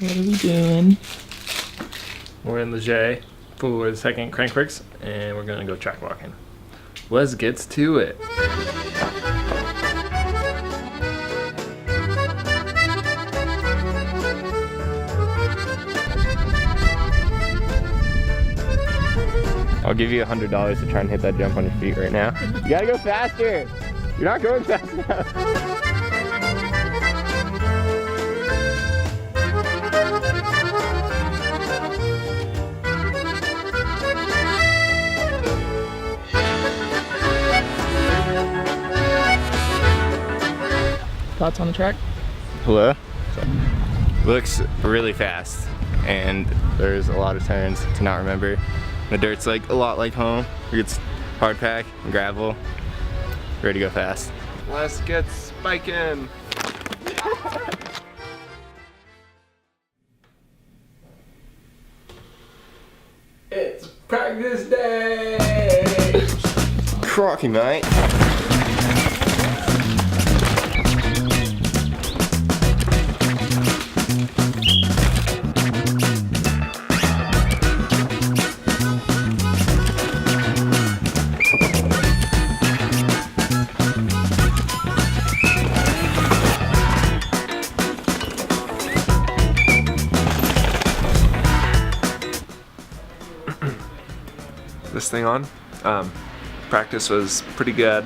What are we doing? We're in the J for the second Crankworx, and we're gonna go track walking. Let's get to it. I'll give you $100 to try and hit that jump on your feet right now. You gotta go faster. You're not going fast enough. Thoughts on the track? Hello? Looks really fast, and there's a lot of turns to not remember. The dirt's like a lot like home. It's hard pack and gravel. Ready to go fast. Let's get spiking. It's practice day! Crocky, mate. This thing on. Practice was pretty good.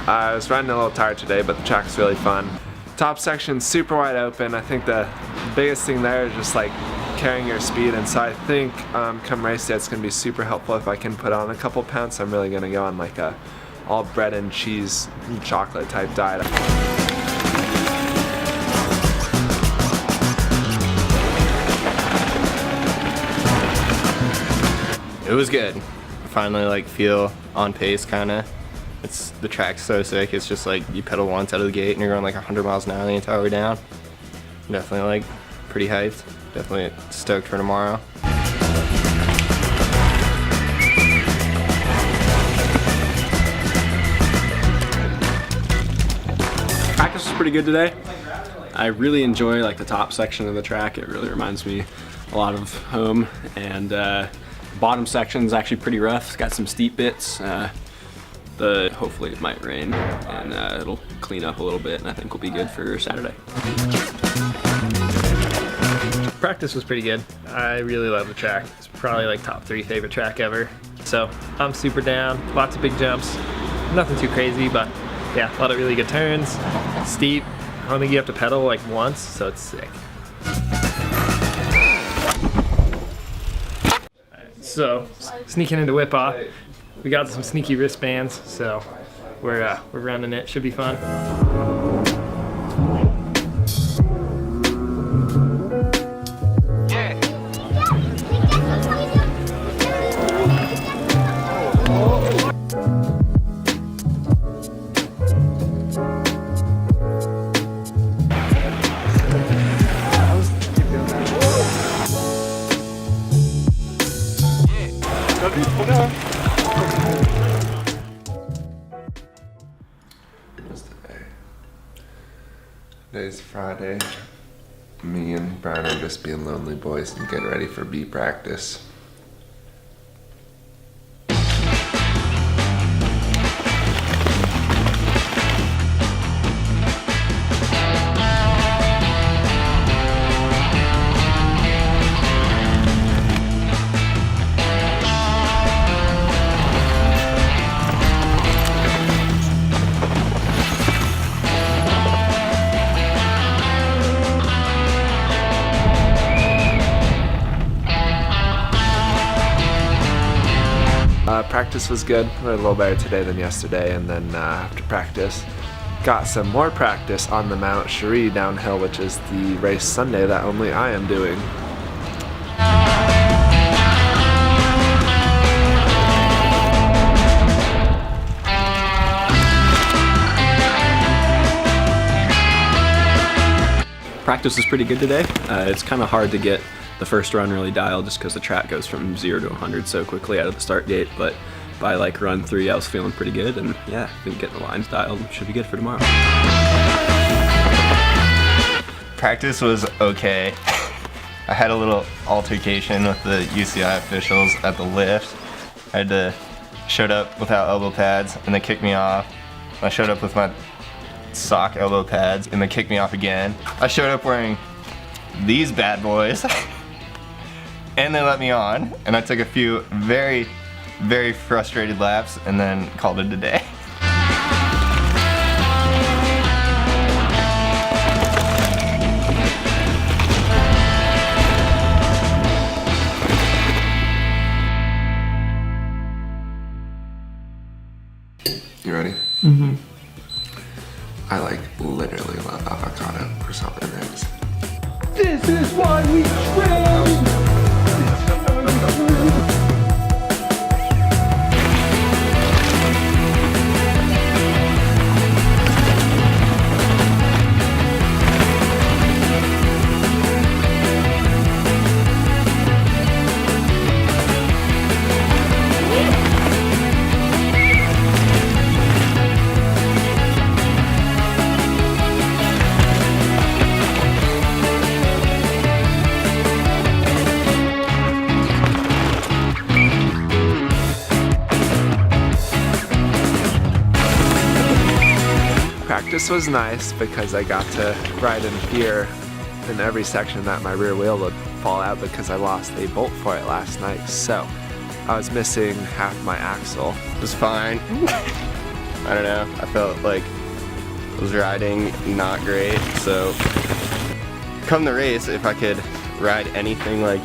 I was riding a little tired today, but the track's really fun. Top section's super wide open. I think the biggest thing there is just like carrying your speed, and so I think come race day it's gonna be super helpful if I can put on a couple pounds. I'm really gonna go on like a all bread and cheese and chocolate type diet. It was good. Finally like feel on pace kinda. The track's so sick, it's just like you pedal once out of the gate and you're going like 100 miles an hour the entire way down. Definitely like pretty hyped. Definitely stoked for tomorrow. Practice was pretty good today. I really enjoy like the top section of the track. It really reminds me a lot of home, and bottom section is actually pretty rough. It's got some steep bits. Hopefully it might rain, and it'll clean up a little bit, and I think we'll be good for Saturday. Practice was pretty good. I really love the track. It's probably like top 3 favorite track ever. So I'm super down. Lots of big jumps. Nothing too crazy, but yeah, a lot of really good turns. Steep. I don't think you have to pedal like once, so it's sick. So sneaking into whip off. We got some sneaky wristbands, so we're running it. Should be fun. Today's Friday. Me and Brian are just being lonely boys and getting ready for B practice. Practice was good. We were a little better today than yesterday, and then after practice, got some more practice on the Mount Cherie downhill, which is the race Sunday that only I am doing. Practice was pretty good today. It's kind of hard to get the first run really dialed just because the track goes from 0 to 100 so quickly out of the start gate, but by like run 3 I was feeling pretty good, and yeah, I think getting the lines dialed should be good for tomorrow. Practice was okay. I had a little altercation with the UCI officials at the lift. Showed up without elbow pads and they kicked me off. I showed up with my sock elbow pads and they kicked me off again. I showed up wearing these bad boys and they let me on, and I took a few very, very frustrated laps and then called it a day. You ready? Mm-hmm. I like literally love avocado for something that is. This is why we train. Practice was nice because I got to ride in fear in every section that my rear wheel would fall out because I lost a bolt for it last night. So I was missing half my axle. It was fine. I don't know, I felt like I was riding not great, so come the race, if I could ride anything like,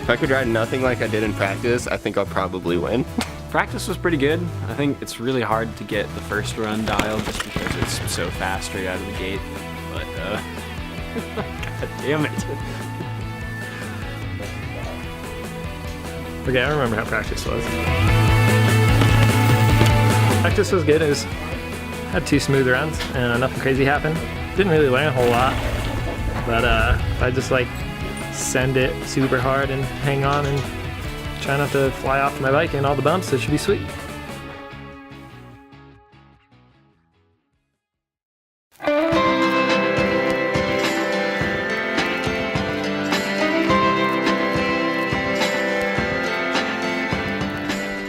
if I could ride nothing like I did in practice, I think I'll probably win. Practice was pretty good. I think it's really hard to get the first run dialed just because it's so fast right out of the gate. But, god damn it. Okay, I remember how practice was. Practice was good. Had 2 smooth runs and nothing crazy happened. Didn't really learn a whole lot, but if I just like send it super hard and hang on and try not to fly off my bike and all the bumps, it should be sweet.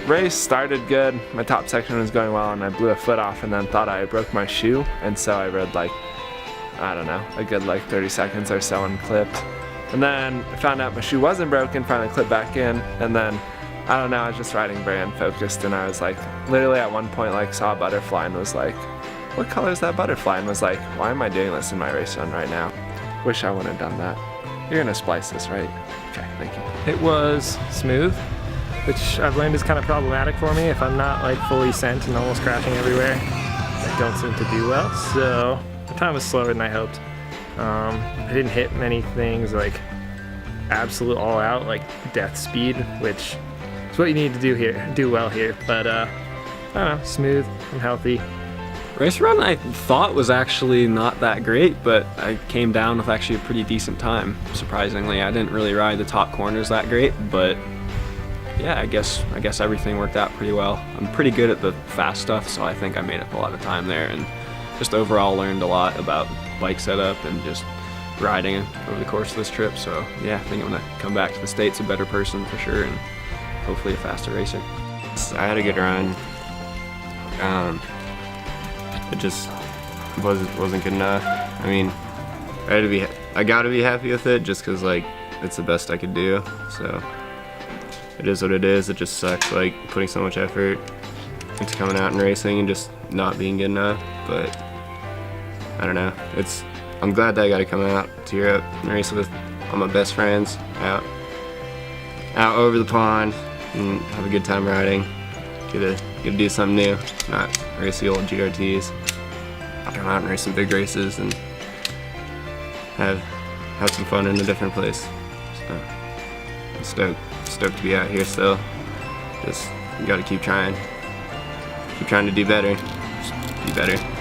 Race started good. My top section was going well and I blew a foot off and then thought I broke my shoe, and so I rode like, I don't know, a good like 30 seconds or so and clipped. And then I found out my shoe wasn't broken, finally clipped back in, and then, I don't know, I was just riding very unfocused, and I was like, literally at one point like saw a butterfly and was like, what color is that butterfly? And was like, why am I doing this in my race run right now? Wish I wouldn't have done that. You're gonna splice this, right? Okay, thank you. It was smooth, which I've learned is kind of problematic for me. If I'm not like fully sent and almost crashing everywhere, I don't seem to do well. So the time was slower than I hoped. I didn't hit many things like absolute all out, like death speed, which is what you need to do well here. But I don't know, smooth and healthy. Race run I thought was actually not that great, but I came down with actually a pretty decent time, surprisingly. I didn't really ride the top corners that great, but yeah, I guess everything worked out pretty well. I'm pretty good at the fast stuff, so I think I made up a lot of time there, and just overall learned a lot about bike setup and just riding over the course of this trip. So yeah, I think I'm gonna come back to the States a better person for sure, and hopefully a faster racer. I had a good run. It just wasn't good enough. I mean, I gotta be happy with it just cause like it's the best I could do. So it is what it is. It just sucks like putting so much effort into coming out and racing and just not being good enough. But I don't know. I'm glad that I got to come out to Europe and race with all my best friends out over the pond and have a good time riding. Get to do something new, not race the old GRTs. Come out and race some big races and have some fun in a different place. So I'm stoked to be out here still. Just got to keep trying to do better. Just be better.